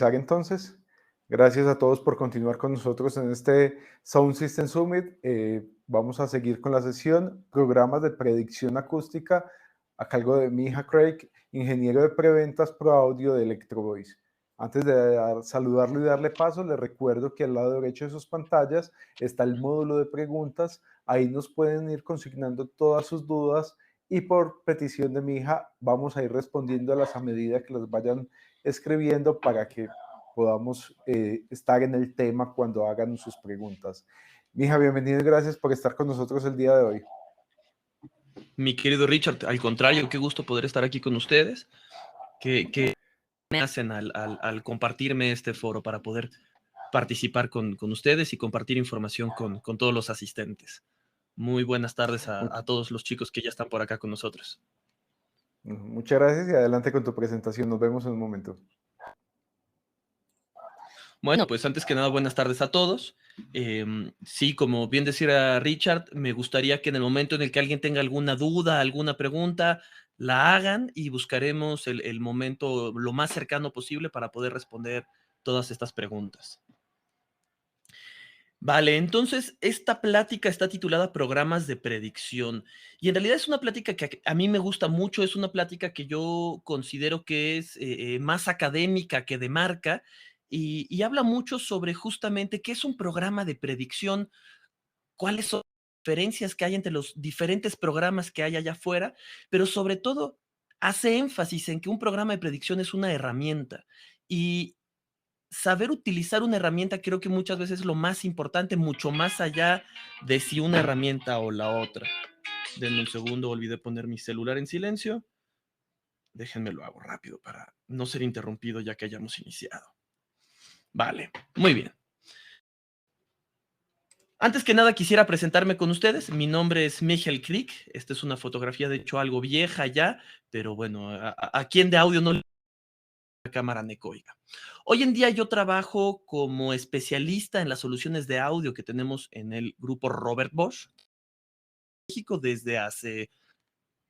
Entonces, gracias a todos por continuar con nosotros en este Sound System Summit. Vamos a seguir con la sesión Programas de Predicción Acústica a cargo de Miha Craig, ingeniero de preventas pro audio de Electro Voice. Antes de saludarlo y darle paso, les recuerdo que al lado derecho de sus pantallas está el módulo de preguntas. Ahí nos pueden ir consignando todas sus dudas y por petición de Miha vamos a ir respondiéndolas a medida que las vayan escribiendo para que podamos estar en el tema cuando hagan sus preguntas. Mija, bienvenido y gracias por estar con nosotros el día de hoy. Mi querido Richard, al contrario, qué gusto poder estar aquí con ustedes. Que me hacen al compartirme este foro para poder participar con ustedes y compartir información con todos los asistentes. Muy buenas tardes a todos los chicos que ya están por acá con nosotros. Muchas gracias y adelante con tu presentación. Nos vemos en un momento. Bueno, pues antes que nada, buenas tardes a todos. Sí, como bien decía Richard, me gustaría que en el momento en el que alguien tenga alguna duda, alguna pregunta, la hagan y buscaremos el momento lo más cercano posible para poder responder todas estas preguntas. Vale, entonces esta plática está titulada Programas de Predicción y en realidad es una plática que a mí me gusta mucho, es una plática que yo considero que es más académica que de marca y habla mucho sobre justamente qué es un programa de predicción, cuáles son las diferencias que hay entre los diferentes programas que hay allá afuera, pero sobre todo hace énfasis en que un programa de predicción es una herramienta y saber utilizar una herramienta creo que muchas veces es lo más importante, mucho más allá de si una herramienta o la otra. Denme un segundo, olvidé poner mi celular en silencio. Déjenme lo hago rápido para no ser interrumpido ya que hayamos iniciado. Vale, muy bien. Antes que nada quisiera presentarme con ustedes. Mi nombre es Michael Crick. Esta es una fotografía de hecho algo vieja ya, pero bueno, a quien de audio no le cámara necoica. Hoy en día yo trabajo como especialista en las soluciones de audio que tenemos en el grupo Robert Bosch, México, desde hace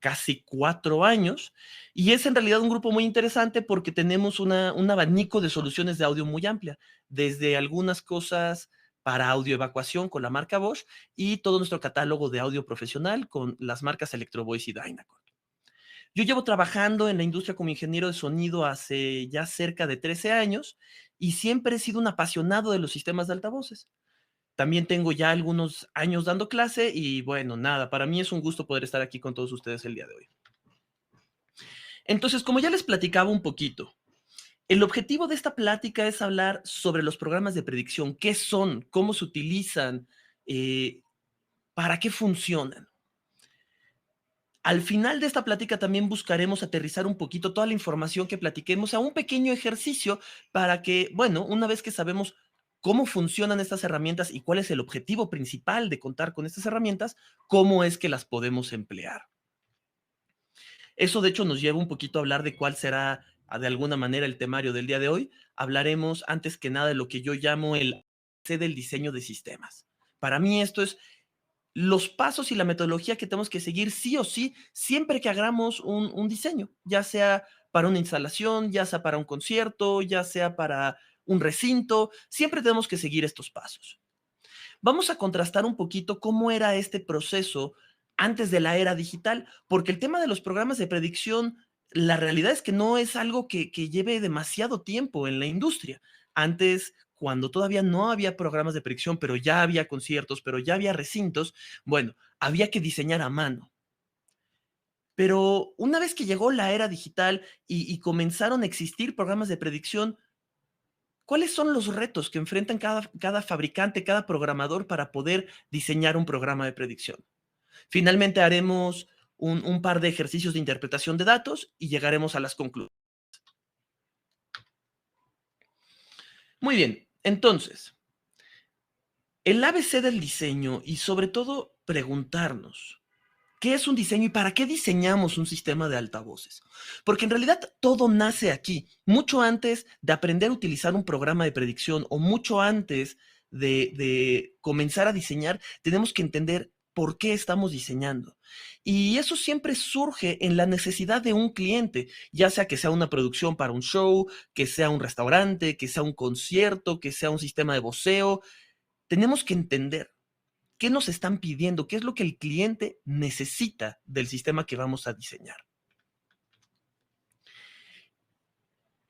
casi 4 años, y es en realidad un grupo muy interesante porque tenemos un abanico de soluciones de audio muy amplia, desde algunas cosas para audio evacuación con la marca Bosch y todo nuestro catálogo de audio profesional con las marcas Electro Voice y Dynacord. Yo llevo trabajando en la industria como ingeniero de sonido hace ya cerca de 13 años y siempre he sido un apasionado de los sistemas de altavoces. También tengo ya algunos años dando clase y bueno, nada, para mí es un gusto poder estar aquí con todos ustedes el día de hoy. Entonces, como ya les platicaba un poquito, el objetivo de esta plática es hablar sobre los programas de predicción, qué son, cómo se utilizan, para qué funcionan. Al final de esta plática también buscaremos aterrizar un poquito toda la información que platiquemos a un pequeño ejercicio para que, bueno, una vez que sabemos cómo funcionan estas herramientas y cuál es el objetivo principal de contar con estas herramientas, cómo es que las podemos emplear. Eso de hecho nos lleva un poquito a hablar de cuál será de alguna manera el temario del día de hoy. Hablaremos antes que nada de lo que yo llamo el C del diseño de sistemas. Para mí esto es los pasos y la metodología que tenemos que seguir sí o sí siempre que hagamos un diseño, ya sea para una instalación, ya sea para un concierto, ya sea para un recinto, siempre tenemos que seguir estos pasos. Vamos a contrastar un poquito cómo era este proceso antes de la era digital, porque el tema de los programas de predicción, la realidad es que no es algo que lleve demasiado tiempo en la industria. Antes, cuando todavía no había programas de predicción, pero ya había conciertos, pero ya había recintos, bueno, había que diseñar a mano. Pero una vez que llegó la era digital y comenzaron a existir programas de predicción, ¿cuáles son los retos que enfrentan cada fabricante, cada programador para poder diseñar un programa de predicción? Finalmente haremos un par de ejercicios de interpretación de datos y llegaremos a las conclusiones. Muy bien, entonces, el ABC del diseño y sobre todo preguntarnos, ¿qué es un diseño y para qué diseñamos un sistema de altavoces? Porque en realidad todo nace aquí, mucho antes de aprender a utilizar un programa de predicción o mucho antes de comenzar a diseñar, tenemos que entender por qué estamos diseñando. Y eso siempre surge en la necesidad de un cliente, ya sea que sea una producción para un show, que sea un restaurante, que sea un concierto, que sea un sistema de voceo. Tenemos que entender qué nos están pidiendo, qué es lo que el cliente necesita del sistema que vamos a diseñar.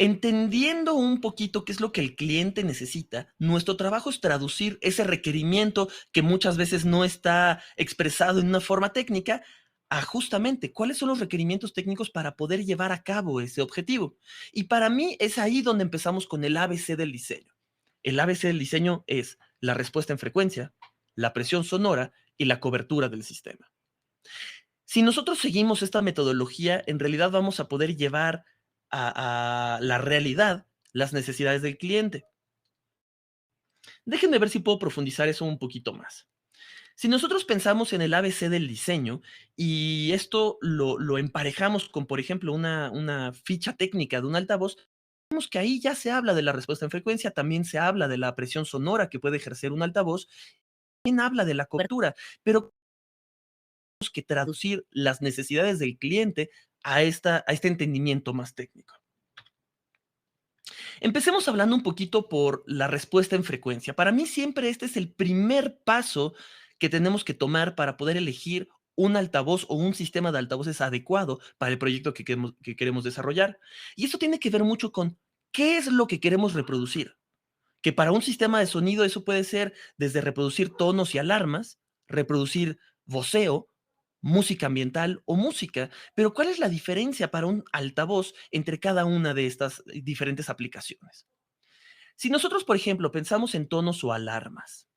Entendiendo un poquito qué es lo que el cliente necesita, nuestro trabajo es traducir ese requerimiento que muchas veces no está expresado en una forma técnica a justamente cuáles son los requerimientos técnicos para poder llevar a cabo ese objetivo. Y para mí es ahí donde empezamos con el ABC del diseño. El ABC del diseño es la respuesta en frecuencia, la presión sonora y la cobertura del sistema. Si nosotros seguimos esta metodología, en realidad vamos a poder llevar a la realidad las necesidades del cliente. Déjenme ver si puedo profundizar eso un poquito más. Si nosotros pensamos en el ABC del diseño y esto lo emparejamos con, por ejemplo, una ficha técnica de un altavoz, vemos que ahí ya se habla de la respuesta en frecuencia, también se habla de la presión sonora que puede ejercer un altavoz, también habla de la cobertura, pero tenemos que traducir las necesidades del cliente a este entendimiento más técnico. Empecemos hablando un poquito por la respuesta en frecuencia. Para mí siempre este es el primer paso que tenemos que tomar para poder elegir un altavoz o un sistema de altavoces adecuado para el proyecto que queremos desarrollar. Y eso tiene que ver mucho con qué es lo que queremos reproducir. Que para un sistema de sonido eso puede ser desde reproducir tonos y alarmas, reproducir voceo, música ambiental o música. Pero ¿cuál es la diferencia para un altavoz entre cada una de estas diferentes aplicaciones? Si nosotros, por ejemplo, pensamos en tonos o alarmas,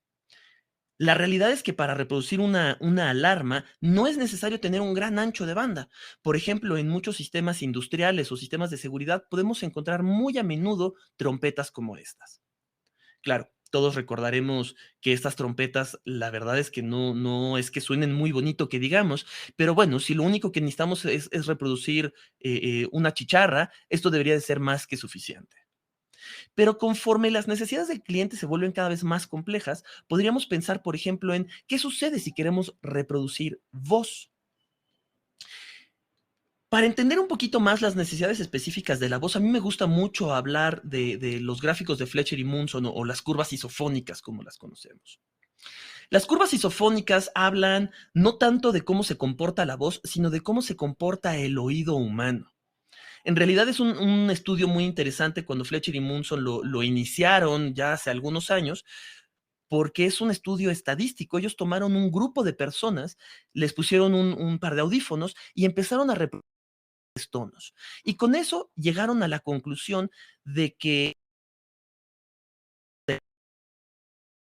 la realidad es que para reproducir una alarma no es necesario tener un gran ancho de banda. Por ejemplo, en muchos sistemas industriales o sistemas de seguridad podemos encontrar muy a menudo trompetas como estas. Claro, todos recordaremos que estas trompetas, la verdad es que no es que suenen muy bonito que digamos, pero bueno, si lo único que necesitamos es reproducir una chicharra, esto debería de ser más que suficiente. Pero conforme las necesidades del cliente se vuelven cada vez más complejas, podríamos pensar, por ejemplo, en qué sucede si queremos reproducir voz. Para entender un poquito más las necesidades específicas de la voz, a mí me gusta mucho hablar de los gráficos de Fletcher y Munson o las curvas isofónicas, como las conocemos. Las curvas isofónicas hablan no tanto de cómo se comporta la voz, sino de cómo se comporta el oído humano. En realidad es un estudio muy interesante cuando Fletcher y Munson lo iniciaron ya hace algunos años, porque es un estudio estadístico. Ellos tomaron un grupo de personas, les pusieron un par de audífonos y empezaron a reproducir tonos. Y con eso llegaron a la conclusión de que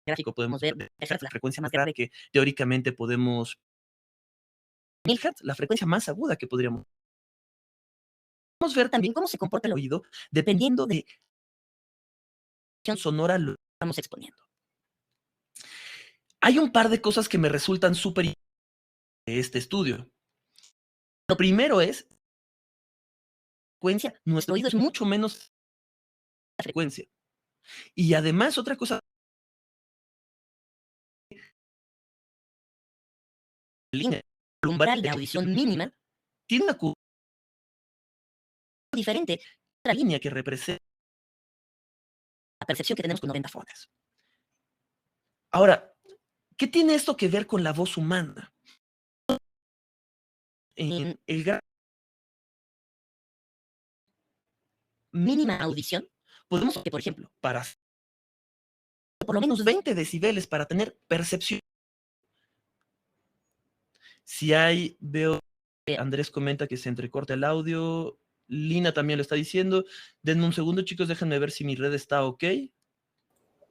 gráfico podemos ver la frecuencia más grave que teóricamente podemos 1000 Hz, la frecuencia más aguda que podríamos ver también cómo se comporta el oído dependiendo de qué sonora lo estamos exponiendo. Hay un par de cosas que me resultan súper de este estudio. Lo primero es frecuencia, nuestro oído es mucho menos la frecuencia. Y además otra cosa, la línea umbral de audición mínima tiene una curva diferente a otra línea que representa la percepción que tenemos con 90 fones. Ahora, ¿qué tiene esto que ver con la voz humana? En el mínima audición, podemos que, por ejemplo, para por lo menos 20 decibeles para tener percepción. Si hay, veo que Andrés comenta que se entrecorta el audio, Lina también lo está diciendo. Denme un segundo, chicos, déjenme ver si mi red está ok.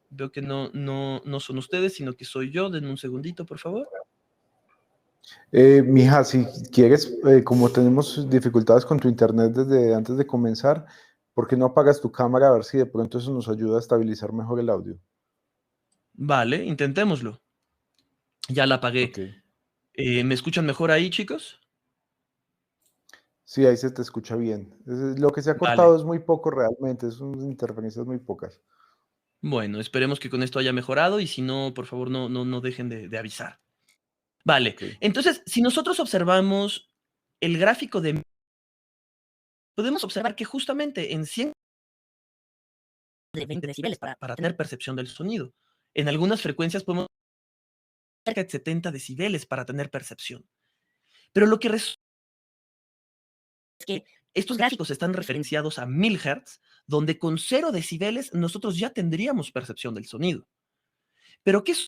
Veo que no son ustedes, sino que soy yo. Denme un segundito, por favor. Mija, si quieres, como tenemos dificultades con tu internet desde antes de comenzar, ¿por qué no apagas tu cámara a ver si de pronto eso nos ayuda a estabilizar mejor el audio? Vale, intentémoslo. Ya la apagué. Okay. ¿Me escuchan mejor ahí, chicos? Sí, ahí se te escucha bien. Lo que se ha cortado Vale. es muy poco realmente, son interferencias muy pocas. Bueno, esperemos que con esto haya mejorado y si no, por favor, no dejen de avisar. Vale, Ok, entonces, si nosotros observamos el gráfico podemos observar que justamente en 100 de 20 decibeles para tener percepción del sonido. En algunas frecuencias podemos cerca de 70 decibeles para tener percepción. Pero lo que resulta es que estos gráficos están referenciados a 1000 Hz, donde con 0 decibeles nosotros ya tendríamos percepción del sonido. Pero ¿qué es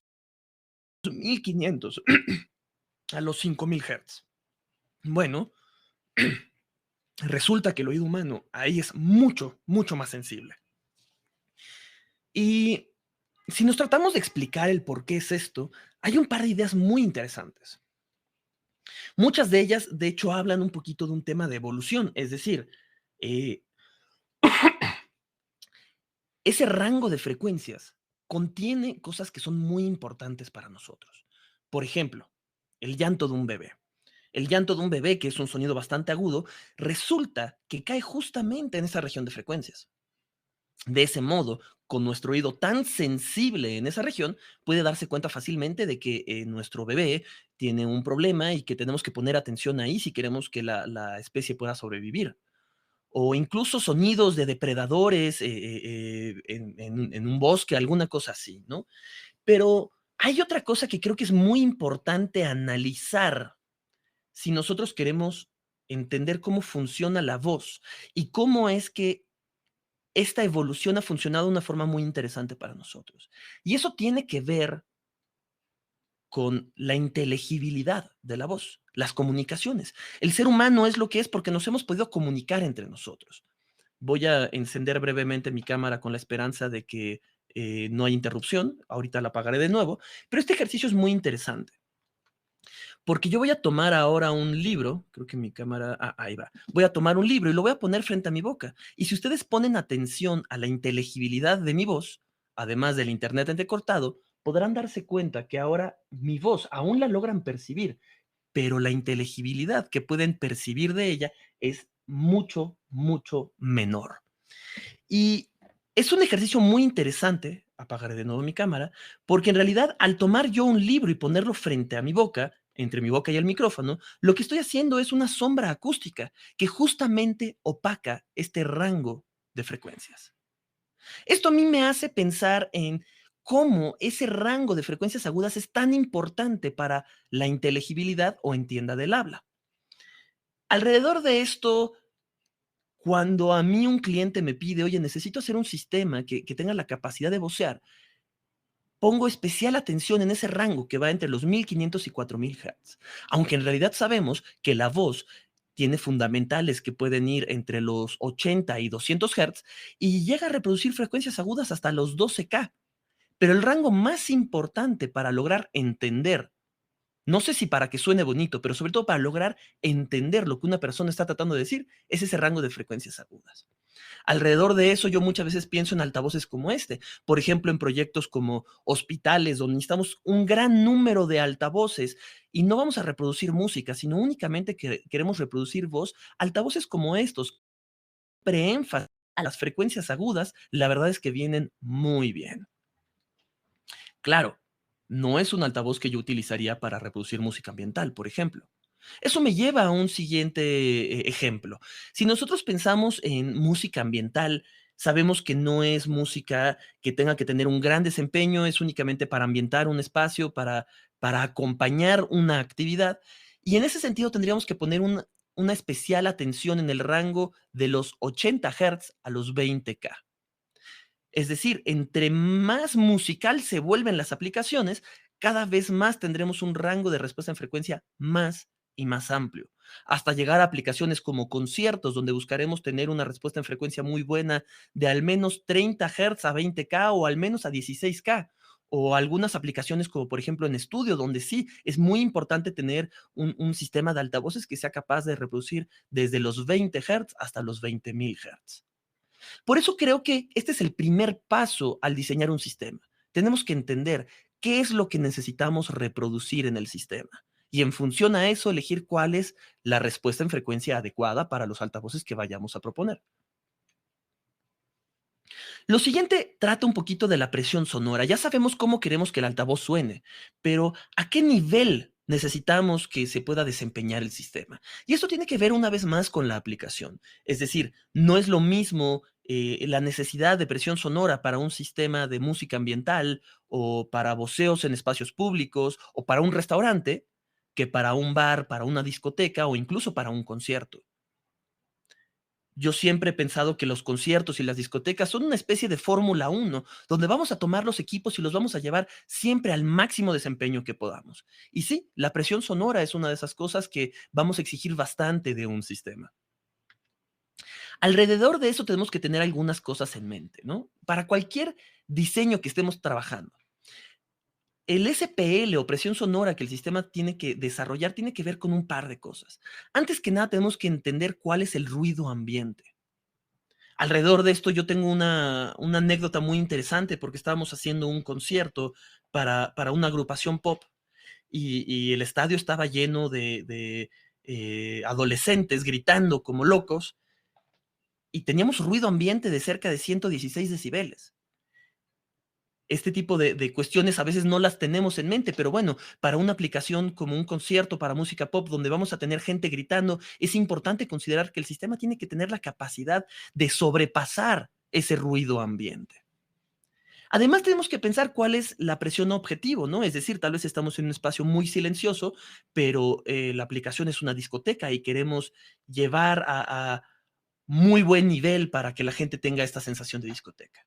1500 a los 5000 Hz? Bueno, resulta que el oído humano ahí es mucho, mucho más sensible. Y si nos tratamos de explicar el por qué es esto, hay un par de ideas muy interesantes. Muchas de ellas, de hecho, hablan un poquito de un tema de evolución, es decir, eh, ese rango de frecuencias contiene cosas que son muy importantes para nosotros. Por ejemplo, el llanto de un bebé. El llanto de un bebé, que es un sonido bastante agudo, resulta que cae justamente en esa región de frecuencias. De ese modo, con nuestro oído tan sensible en esa región, puede darse cuenta fácilmente de que nuestro bebé tiene un problema y que tenemos que poner atención ahí si queremos que la especie pueda sobrevivir. O incluso sonidos de depredadores en un bosque, alguna cosa así, ¿no? Pero hay otra cosa que creo que es muy importante analizar si nosotros queremos entender cómo funciona la voz y cómo es que esta evolución ha funcionado de una forma muy interesante para nosotros. Y eso tiene que ver con la inteligibilidad de la voz, las comunicaciones. El ser humano es lo que es porque nos hemos podido comunicar entre nosotros. Voy a encender brevemente mi cámara con la esperanza de que no haya interrupción. Ahorita la apagaré de nuevo. Pero este ejercicio es muy interesante porque yo voy a tomar ahora un libro, creo que mi cámara, ahí va, voy a tomar un libro y lo voy a poner frente a mi boca. Y si ustedes ponen atención a la inteligibilidad de mi voz, además del internet entrecortado, podrán darse cuenta que ahora mi voz aún la logran percibir, pero la inteligibilidad que pueden percibir de ella es mucho, mucho menor. Y es un ejercicio muy interesante, apagaré de nuevo mi cámara, porque en realidad al tomar yo un libro y ponerlo frente a mi boca, entre mi boca y el micrófono, lo que estoy haciendo es una sombra acústica que justamente opaca este rango de frecuencias. Esto a mí me hace pensar en cómo ese rango de frecuencias agudas es tan importante para la inteligibilidad o entienda del habla. Alrededor de esto, cuando a mí un cliente me pide, oye, necesito hacer un sistema que tenga la capacidad de vocear, pongo especial atención en ese rango que va entre los 1500 y 4000 Hz. Aunque en realidad sabemos que la voz tiene fundamentales que pueden ir entre los 80 y 200 Hz y llega a reproducir frecuencias agudas hasta los 12K. Pero el rango más importante para lograr entender, no sé si para que suene bonito, pero sobre todo para lograr entender lo que una persona está tratando de decir, es ese rango de frecuencias agudas. Alrededor de eso, yo muchas veces pienso en altavoces como este. Por ejemplo, en proyectos como hospitales, donde necesitamos un gran número de altavoces y no vamos a reproducir música, sino únicamente que queremos reproducir voz. Altavoces como estos, preénfasis a las frecuencias agudas, la verdad es que vienen muy bien. Claro, no es un altavoz que yo utilizaría para reproducir música ambiental, por ejemplo. Eso me lleva a un siguiente ejemplo. Si nosotros pensamos en música ambiental, sabemos que no es música que tenga que tener un gran desempeño, es únicamente para ambientar un espacio, para acompañar una actividad. Y en ese sentido tendríamos que poner una especial atención en el rango de los 80 Hz a los 20K. Es decir, entre más musical se vuelven las aplicaciones, cada vez más tendremos un rango de respuesta en frecuencia más y más amplio, hasta llegar a aplicaciones como conciertos, donde buscaremos tener una respuesta en frecuencia muy buena de al menos 30 Hz a 20K o al menos a 16K. O algunas aplicaciones como por ejemplo en estudio, donde sí es muy importante tener un sistema de altavoces que sea capaz de reproducir desde los 20 Hz hasta los 20.000 Hz. Por eso creo que este es el primer paso al diseñar un sistema. Tenemos que entender qué es lo que necesitamos reproducir en el sistema y en función a eso elegir cuál es la respuesta en frecuencia adecuada para los altavoces que vayamos a proponer. Lo siguiente trata un poquito de la presión sonora. Ya sabemos cómo queremos que el altavoz suene, pero ¿a qué nivel necesitamos que se pueda desempeñar el sistema. Y esto tiene que ver una vez más con la aplicación. Es decir, no es lo mismo la necesidad de presión sonora para un sistema de música ambiental o para voceos en espacios públicos o para un restaurante que para un bar, para una discoteca o incluso para un concierto. Yo siempre he pensado que los conciertos y las discotecas son una especie de Fórmula 1, donde vamos a tomar los equipos y los vamos a llevar siempre al máximo desempeño que podamos. Y sí, la presión sonora es una de esas cosas que vamos a exigir bastante de un sistema. Alrededor de eso tenemos que tener algunas cosas en mente, ¿no? Para cualquier diseño que estemos trabajando. El SPL o presión sonora que el sistema tiene que desarrollar tiene que ver con un par de cosas. Antes que nada, tenemos que entender cuál es el ruido ambiente. Alrededor de esto yo tengo una anécdota muy interesante porque estábamos haciendo un concierto para una agrupación pop y el estadio estaba lleno de adolescentes gritando como locos y teníamos ruido ambiente de cerca de 116 decibeles. Este tipo de cuestiones a veces no las tenemos en mente, pero bueno, para una aplicación como un concierto para música pop donde vamos a tener gente gritando, es importante considerar que el sistema tiene que tener la capacidad de sobrepasar ese ruido ambiente. Además, tenemos que pensar cuál es la presión objetivo, ¿no? Es decir, tal vez estamos en un espacio muy silencioso, pero la aplicación es una discoteca y queremos llevar a muy buen nivel para que la gente tenga esta sensación de discoteca.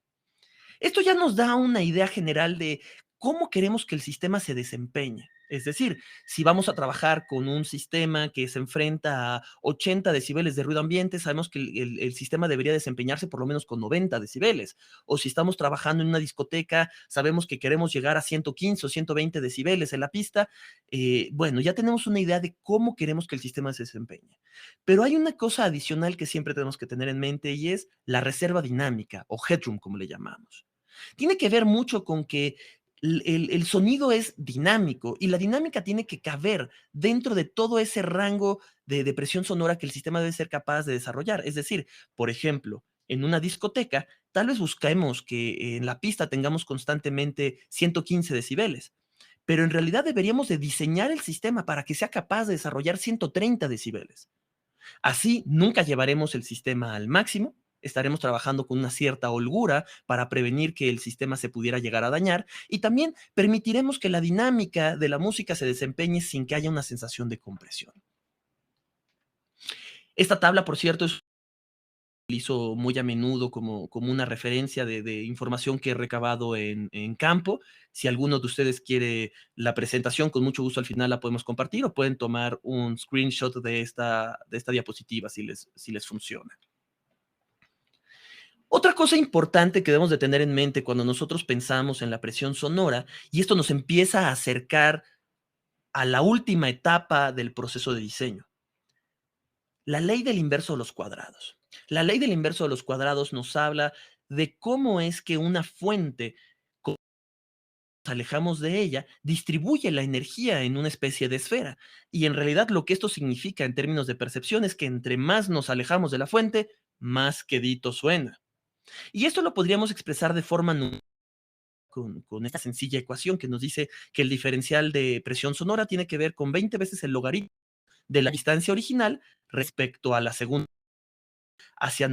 Esto ya nos da una idea general de cómo queremos que el sistema se desempeñe. Es decir, si vamos a trabajar con un sistema que se enfrenta a 80 decibeles de ruido ambiente, sabemos que el sistema debería desempeñarse por lo menos con 90 decibeles. O si estamos trabajando en una discoteca, sabemos que queremos llegar a 115 o 120 decibeles en la pista. Bueno, ya tenemos una idea de cómo queremos que el sistema se desempeñe. Pero hay una cosa adicional que siempre tenemos que tener en mente y es la reserva dinámica o headroom, como le llamamos. Tiene que ver mucho con que el sonido es dinámico y la dinámica tiene que caber dentro de todo ese rango de presión sonora que el sistema debe ser capaz de desarrollar. Es decir, por ejemplo, en una discoteca, tal vez busquemos que en la pista tengamos constantemente 115 decibeles, pero en realidad deberíamos de diseñar el sistema para que sea capaz de desarrollar 130 decibeles. Así nunca llevaremos el sistema al máximo, estaremos trabajando con una cierta holgura para prevenir que el sistema se pudiera llegar a dañar y también permitiremos que la dinámica de la música se desempeñe sin que haya una sensación de compresión. Esta tabla, por cierto, es utilizo muy a menudo como una referencia de información que he recabado en campo. Si alguno de ustedes quiere la presentación, con mucho gusto al final la podemos compartir o pueden tomar un screenshot de esta diapositiva si les funciona. Otra cosa importante que debemos de tener en mente cuando nosotros pensamos en la presión sonora, y esto nos empieza a acercar a la última etapa del proceso de diseño, la ley del inverso de los cuadrados. La ley del inverso de los cuadrados nos habla de cómo es que una fuente, cuando nos alejamos de ella, distribuye la energía en una especie de esfera. Y en realidad lo que esto significa en términos de percepción es que entre más nos alejamos de la fuente, más quedito suena. Y esto lo podríamos expresar de forma con esta sencilla ecuación que nos dice que el diferencial de presión sonora tiene que ver con 20 veces el logaritmo de la distancia original respecto a la segunda hacia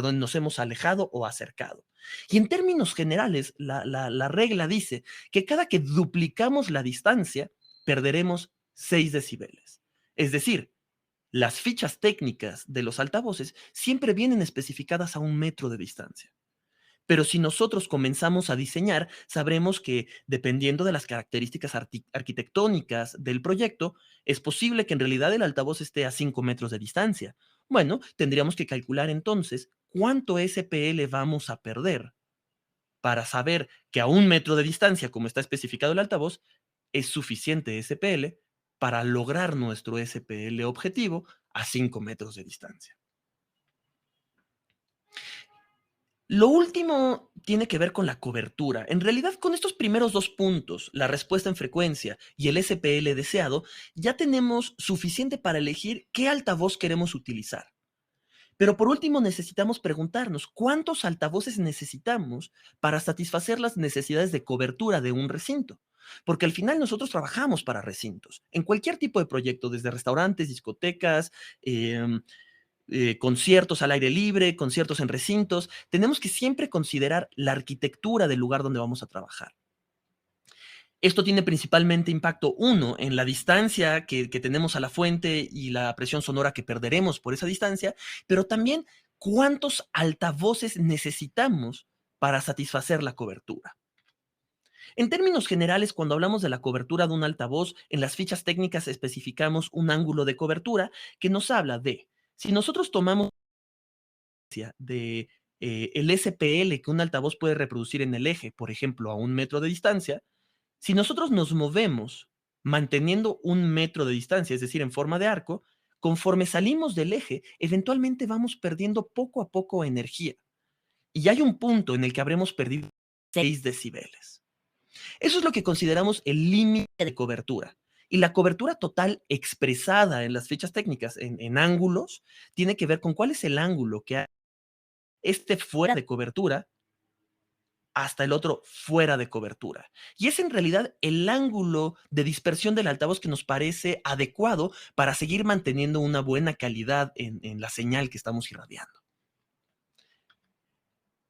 donde nos hemos alejado o acercado. Y en términos generales, la regla dice que cada que duplicamos la distancia, perderemos 6 decibeles. Es decir, las fichas técnicas de los altavoces siempre vienen especificadas a 1 metro de distancia. Pero si nosotros comenzamos a diseñar, sabremos que dependiendo de las características arquitectónicas del proyecto, es posible que en realidad el altavoz esté a 5 metros de distancia. Bueno, tendríamos que calcular entonces cuánto SPL vamos a perder para saber que a 1 metro de distancia, como está especificado el altavoz, es suficiente SPL para lograr nuestro SPL objetivo a 5 metros de distancia. Lo último tiene que ver con la cobertura. En realidad, con estos primeros dos puntos, la respuesta en frecuencia y el SPL deseado, ya tenemos suficiente para elegir qué altavoz queremos utilizar. Pero por último, necesitamos preguntarnos cuántos altavoces necesitamos para satisfacer las necesidades de cobertura de un recinto. porque al final nosotros trabajamos para recintos, en cualquier tipo de proyecto, desde restaurantes, discotecas, conciertos al aire libre, conciertos en recintos. Tenemos que siempre considerar la arquitectura del lugar donde vamos a trabajar. Esto tiene principalmente impacto, uno, en la distancia que tenemos a la fuente y la presión sonora que perderemos por esa distancia, pero también cuántos altavoces necesitamos para satisfacer la cobertura. En términos generales, cuando hablamos de la cobertura de un altavoz, en las fichas técnicas especificamos un ángulo de cobertura que nos habla de, si nosotros tomamos de el SPL que un altavoz puede reproducir en el eje, por ejemplo, a 1 metro de distancia, si nosotros nos movemos manteniendo 1 metro de distancia, es decir, en forma de arco, conforme salimos del eje, eventualmente vamos perdiendo poco a poco energía. Y hay un punto en el que habremos perdido 6 decibeles. Eso es lo que consideramos el límite de cobertura. Y la cobertura total expresada en las fichas técnicas, en ángulos, tiene que ver con cuál es el ángulo que esté fuera de cobertura hasta el otro fuera de cobertura. Y es en realidad el ángulo de dispersión del altavoz que nos parece adecuado para seguir manteniendo una buena calidad en la señal que estamos irradiando.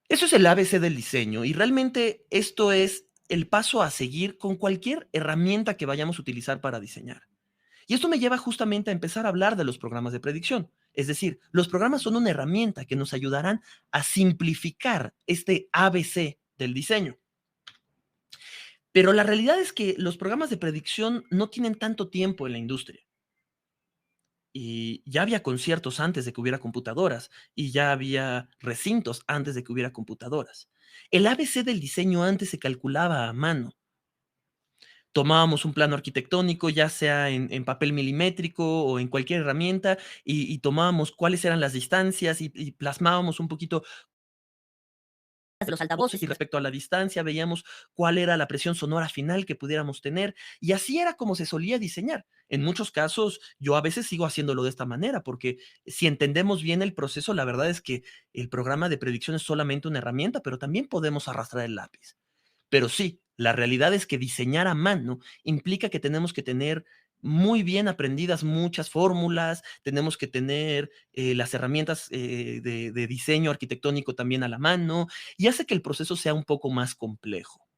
Eso es el ABC del diseño y realmente esto es el paso a seguir con cualquier herramienta que vayamos a utilizar para diseñar. Y esto me lleva justamente a empezar a hablar de los programas de predicción. Es decir, los programas son una herramienta que nos ayudarán a simplificar este ABC del diseño. Pero la realidad es que los programas de predicción no tienen tanto tiempo en la industria. Y ya había conciertos antes de que hubiera computadoras y ya había recintos antes de que hubiera computadoras. El ABC del diseño antes se calculaba a mano. Tomábamos un plano arquitectónico, ya sea en papel milimétrico o en cualquier herramienta, y tomábamos cuáles eran las distancias y plasmábamos un poquito de los altavoces y respecto a la distancia veíamos cuál era la presión sonora final que pudiéramos tener y así era como se solía diseñar. En muchos casos yo a veces sigo haciéndolo de esta manera porque si entendemos bien el proceso, la verdad es que el programa de predicción es solamente una herramienta, pero también podemos arrastrar el lápiz. Pero sí, la realidad es que diseñar a mano implica que tenemos que tener muy bien aprendidas muchas fórmulas, tenemos que tener las herramientas de diseño arquitectónico también a la mano y hace que el proceso sea un poco más complejo.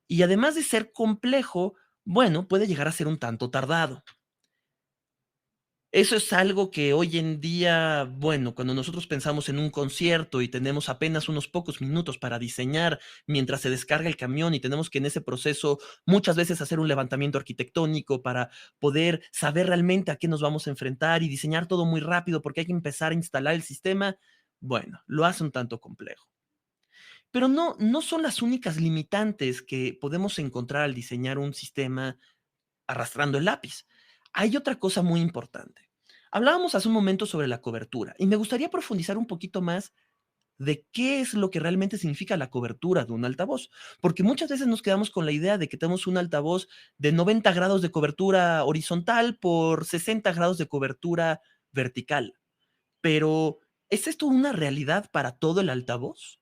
Y además de ser complejo, bueno, puede llegar a ser un tanto tardado. Eso es algo que hoy en día, bueno, cuando nosotros pensamos en un concierto y tenemos apenas unos pocos minutos para diseñar mientras se descarga el camión y tenemos que en ese proceso muchas veces hacer un levantamiento arquitectónico para poder saber realmente a qué nos vamos a enfrentar y diseñar todo muy rápido porque hay que empezar a instalar el sistema, bueno, lo hace un tanto complejo. Pero no son las únicas limitantes que podemos encontrar al diseñar un sistema arrastrando el lápiz. Hay otra cosa muy importante. Hablábamos hace un momento sobre la cobertura y me gustaría profundizar un poquito más de qué es lo que realmente significa la cobertura de un altavoz, porque muchas veces nos quedamos con la idea de que tenemos un altavoz de 90 grados de cobertura horizontal por 60 grados de cobertura vertical. Pero, ¿es esto una realidad para todo el altavoz?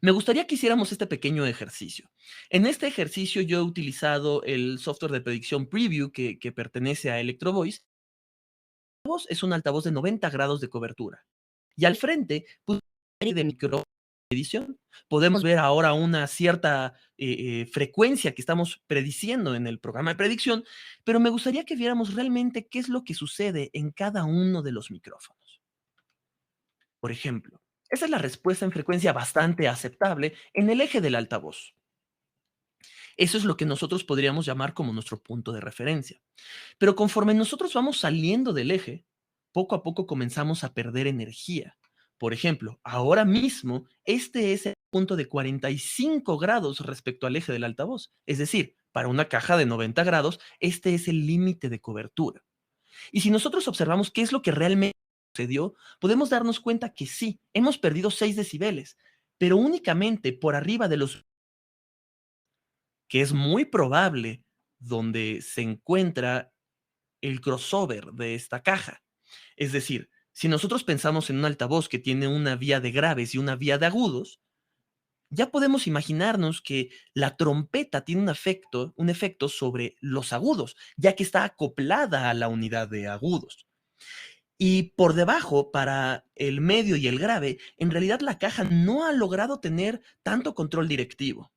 Me gustaría que hiciéramos este pequeño ejercicio. En este ejercicio yo he utilizado el software de predicción Preview que pertenece a Electro Voice. Voz es un altavoz de 90 grados de cobertura. Y al frente, puse una serie de micrófonos de edición. Podemos ver ahora una cierta frecuencia que estamos prediciendo en el programa de predicción, pero me gustaría que viéramos realmente qué es lo que sucede en cada uno de los micrófonos. Por ejemplo, esa es la respuesta en frecuencia bastante aceptable en el eje del altavoz. Eso es lo que nosotros podríamos llamar como nuestro punto de referencia. Pero conforme nosotros vamos saliendo del eje, poco a poco comenzamos a perder energía. Por ejemplo, ahora mismo este es el punto de 45 grados respecto al eje del altavoz. Es decir, para una caja de 90 grados, este es el límite de cobertura. Y si nosotros observamos qué es lo que realmente sucedió, podemos darnos cuenta que sí, hemos perdido 6 decibeles, pero únicamente por arriba de los que es muy probable donde se encuentra el crossover de esta caja. Es decir, si nosotros pensamos en un altavoz que tiene una vía de graves y una vía de agudos, ya podemos imaginarnos que la trompeta tiene un efecto sobre los agudos, ya que está acoplada a la unidad de agudos. Y por debajo, para el medio y el grave, en realidad la caja no ha logrado tener tanto control directivo.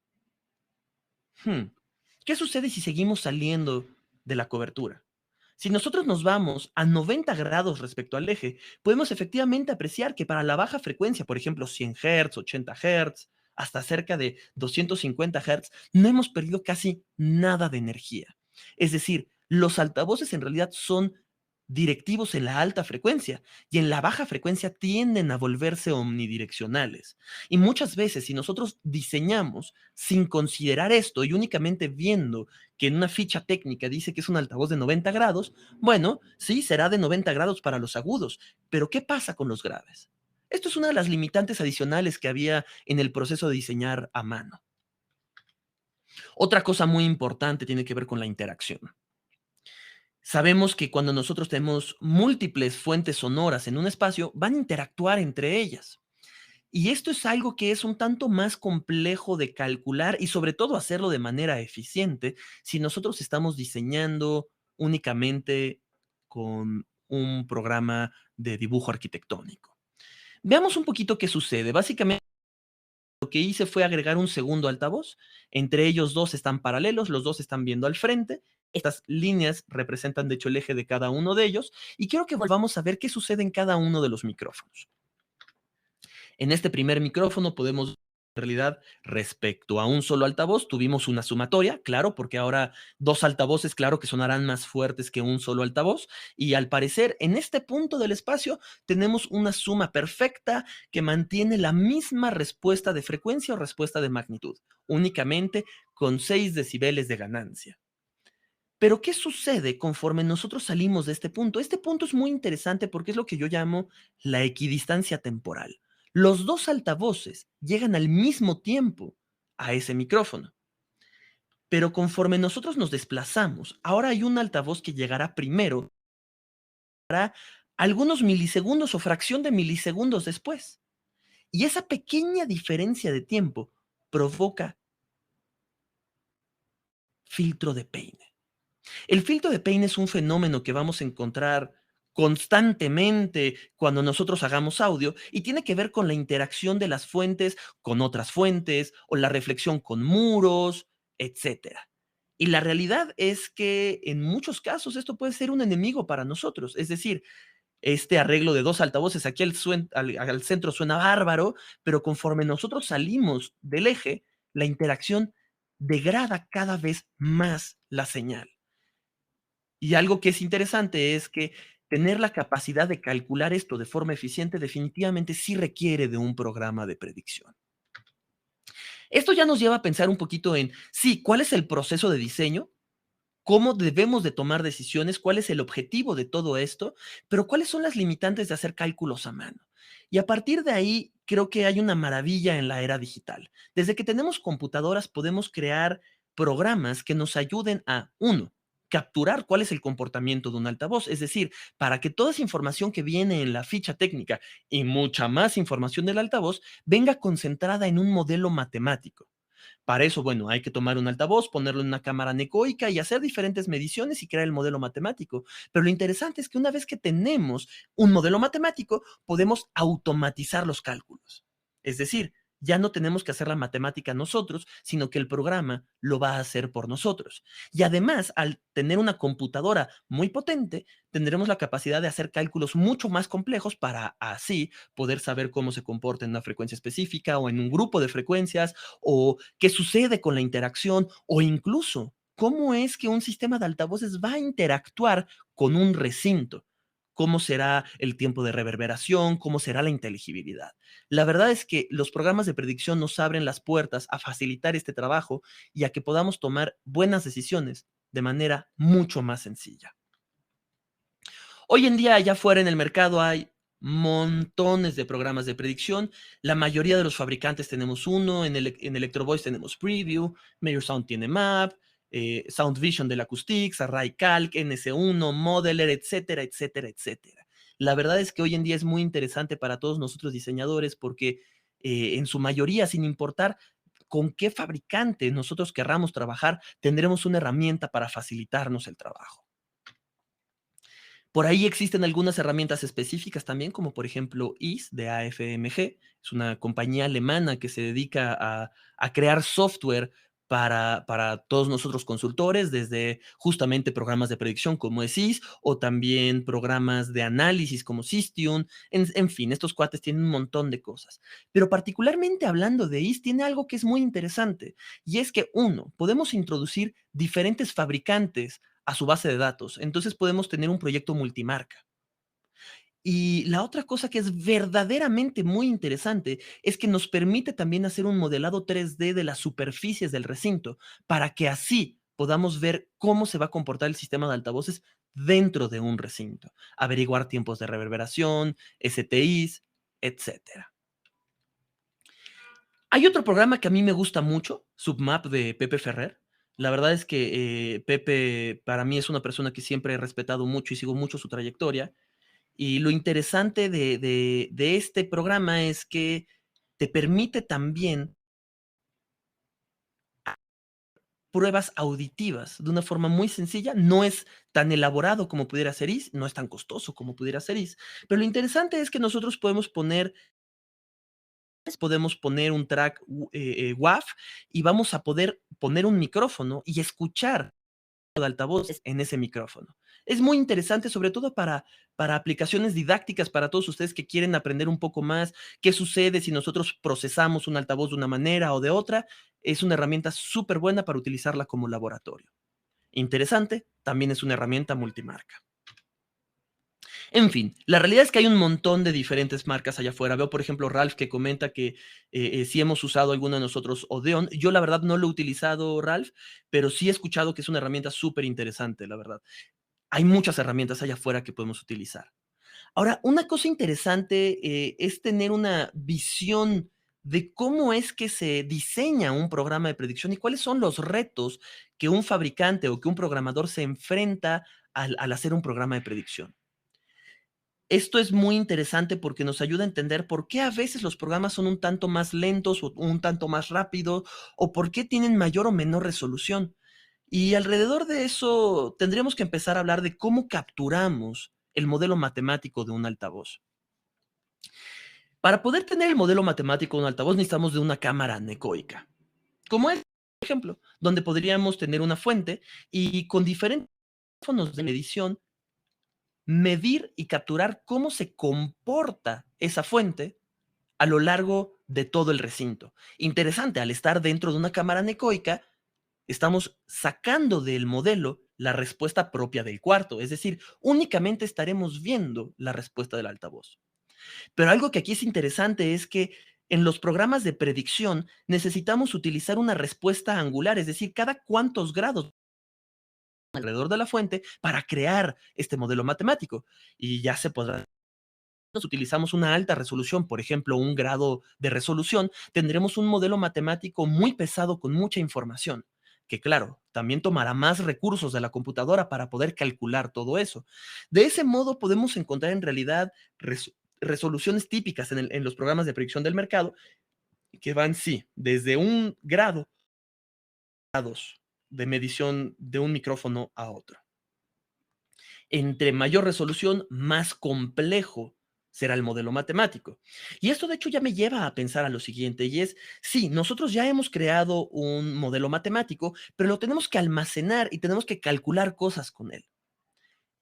¿Qué sucede si seguimos saliendo de la cobertura? Si nosotros nos vamos a 90 grados respecto al eje, podemos efectivamente apreciar que para la baja frecuencia, por ejemplo 100 Hz, 80 Hz, hasta cerca de 250 Hz, no hemos perdido casi nada de energía. Es decir, los altavoces en realidad son directivos en la alta frecuencia y en la baja frecuencia tienden a volverse omnidireccionales. Y muchas veces, si nosotros diseñamos sin considerar esto y únicamente viendo que en una ficha técnica dice que es un altavoz de 90 grados, bueno, sí, será de 90 grados para los agudos, pero ¿qué pasa con los graves? Esto es una de las limitantes adicionales que había en el proceso de diseñar a mano. Otra cosa muy importante tiene que ver con la interacción. Sabemos que cuando nosotros tenemos múltiples fuentes sonoras en un espacio, van a interactuar entre ellas. Y esto es algo que es un tanto más complejo de calcular y sobre todo hacerlo de manera eficiente si nosotros estamos diseñando únicamente con un programa de dibujo arquitectónico. Veamos un poquito qué sucede. Básicamente lo que hice fue agregar un segundo altavoz. Entre ellos dos están paralelos, los dos están viendo al frente. Estas líneas representan de hecho el eje de cada uno de ellos y quiero que volvamos a ver qué sucede en cada uno de los micrófonos. En este primer micrófono podemos, en realidad, respecto a un solo altavoz, tuvimos una sumatoria, claro, porque ahora dos altavoces, claro que sonarán más fuertes que un solo altavoz, y al parecer, en este punto del espacio, tenemos una suma perfecta que mantiene la misma respuesta de frecuencia o respuesta de magnitud, únicamente con 6 decibeles de ganancia. Pero, ¿qué sucede conforme nosotros salimos de este punto? Este punto es muy interesante porque es lo que yo llamo la equidistancia temporal. Los dos altavoces llegan al mismo tiempo a ese micrófono, pero conforme nosotros nos desplazamos, ahora hay un altavoz que llegará primero, algunos milisegundos o fracción de milisegundos después. Y esa pequeña diferencia de tiempo provoca filtro de peine. El filtro de peine es un fenómeno que vamos a encontrar constantemente cuando nosotros hagamos audio y tiene que ver con la interacción de las fuentes con otras fuentes o la reflexión con muros, etcétera. Y la realidad es que en muchos casos esto puede ser un enemigo para nosotros. Es decir, este arreglo de dos altavoces aquí al centro suena bárbaro, pero conforme nosotros salimos del eje, la interacción degrada cada vez más la señal. Y algo que es interesante es que tener la capacidad de calcular esto de forma eficiente definitivamente sí requiere de un programa de predicción. Esto ya nos lleva a pensar un poquito en, sí, ¿cuál es el proceso de diseño? ¿Cómo debemos de tomar decisiones? ¿Cuál es el objetivo de todo esto? Pero ¿cuáles son las limitantes de hacer cálculos a mano? Y a partir de ahí, creo que hay una maravilla en la era digital. Desde que tenemos computadoras podemos crear programas que nos ayuden a, uno, capturar cuál es el comportamiento de un altavoz, es decir, para que toda esa información que viene en la ficha técnica y mucha más información del altavoz venga concentrada en un modelo matemático. Para eso, bueno, hay que tomar un altavoz, ponerlo en una cámara anecoica y hacer diferentes mediciones y crear el modelo matemático. Pero lo interesante es que una vez que tenemos un modelo matemático, podemos automatizar los cálculos. Es decir, ya no tenemos que hacer la matemática nosotros, sino que el programa lo va a hacer por nosotros. Y además, al tener una computadora muy potente, tendremos la capacidad de hacer cálculos mucho más complejos para así poder saber cómo se comporta en una frecuencia específica o en un grupo de frecuencias o qué sucede con la interacción o incluso cómo es que un sistema de altavoces va a interactuar con un recinto. Cómo será el tiempo de reverberación, cómo será la inteligibilidad. La verdad es que los programas de predicción nos abren las puertas a facilitar este trabajo y a que podamos tomar buenas decisiones de manera mucho más sencilla. Hoy en día, allá afuera en el mercado hay montones de programas de predicción. La mayoría de los fabricantes tenemos uno. En Electro Voice tenemos Preview, Major Sound tiene Map, Sound Vision del Acoustics, Array Calc, NS1, Modeler, etcétera, etcétera, etcétera. La verdad es que hoy en día es muy interesante para todos nosotros diseñadores porque en su mayoría, sin importar con qué fabricante nosotros querramos trabajar, tendremos una herramienta para facilitarnos el trabajo. Por ahí existen algunas herramientas específicas también, como por ejemplo IS de AFMG. Es una compañía alemana que se dedica a crear software para todos nosotros consultores, desde justamente programas de predicción como es IS, o también programas de análisis como Systune. En fin, estos cuates tienen un montón de cosas. Pero particularmente hablando de IS, tiene algo que es muy interesante, y es que, uno, podemos introducir diferentes fabricantes a su base de datos. Entonces podemos tener un proyecto multimarca. Y la otra cosa que es verdaderamente muy interesante es que nos permite también hacer un modelado 3D de las superficies del recinto para que así podamos ver cómo se va a comportar el sistema de altavoces dentro de un recinto, averiguar tiempos de reverberación, STIs, etcétera. Hay otro programa que a mí me gusta mucho, Submap de Pepe Ferrer. La verdad es que Pepe para mí es una persona que siempre he respetado mucho y sigo mucho su trayectoria. Y lo interesante de este programa es que te permite también pruebas auditivas de una forma muy sencilla. No es tan elaborado como pudiera ser IS, no es tan costoso como pudiera ser IS, pero lo interesante es que nosotros podemos poner un track WAV y vamos a poder poner un micrófono y escuchar de altavoces en ese micrófono. Es muy interesante, sobre todo para aplicaciones didácticas, para todos ustedes que quieren aprender un poco más qué sucede si nosotros procesamos un altavoz de una manera o de otra. Es una herramienta súper buena para utilizarla como laboratorio. Interesante, también es una herramienta multimarca. En fin, la realidad es que hay un montón de diferentes marcas allá afuera. Veo, por ejemplo, Ralph que comenta que si hemos usado alguno de nosotros Odeon. Yo la verdad no lo he utilizado, Ralph, pero sí he escuchado que es una herramienta súper interesante, la verdad. Hay muchas herramientas allá afuera que podemos utilizar. Ahora, una cosa interesante es tener una visión de cómo es que se diseña un programa de predicción y cuáles son los retos que un fabricante o que un programador se enfrenta al hacer un programa de predicción. Esto es muy interesante porque nos ayuda a entender por qué a veces los programas son un tanto más lentos o un tanto más rápidos, o por qué tienen mayor o menor resolución. Y alrededor de eso tendríamos que empezar a hablar de cómo capturamos el modelo matemático de un altavoz. Para poder tener el modelo matemático de un altavoz necesitamos de una cámara anecoica, como es, por ejemplo, donde podríamos tener una fuente y con diferentes teléfonos de medición medir y capturar cómo se comporta esa fuente a lo largo de todo el recinto. Interesante, al estar dentro de una cámara anecoica, estamos sacando del modelo la respuesta propia del cuarto, es decir, únicamente estaremos viendo la respuesta del altavoz. Pero algo que aquí es interesante es que en los programas de predicción necesitamos utilizar una respuesta angular, es decir, cada cuántos grados alrededor de la fuente para crear este modelo matemático. Y ya se podrá nos utilizamos una alta resolución, por ejemplo, un grado de resolución, tendremos un modelo matemático muy pesado con mucha información, que claro, también tomará más recursos de la computadora para poder calcular todo eso. De ese modo podemos encontrar en realidad resoluciones típicas en los programas de predicción del mercado que van, sí, desde un grado grados de medición de un micrófono a otro. Entre mayor resolución, más complejo será el modelo matemático. Y esto de hecho ya me lleva a pensar a lo siguiente, y es, sí, nosotros ya hemos creado un modelo matemático, pero lo tenemos que almacenar y tenemos que calcular cosas con él.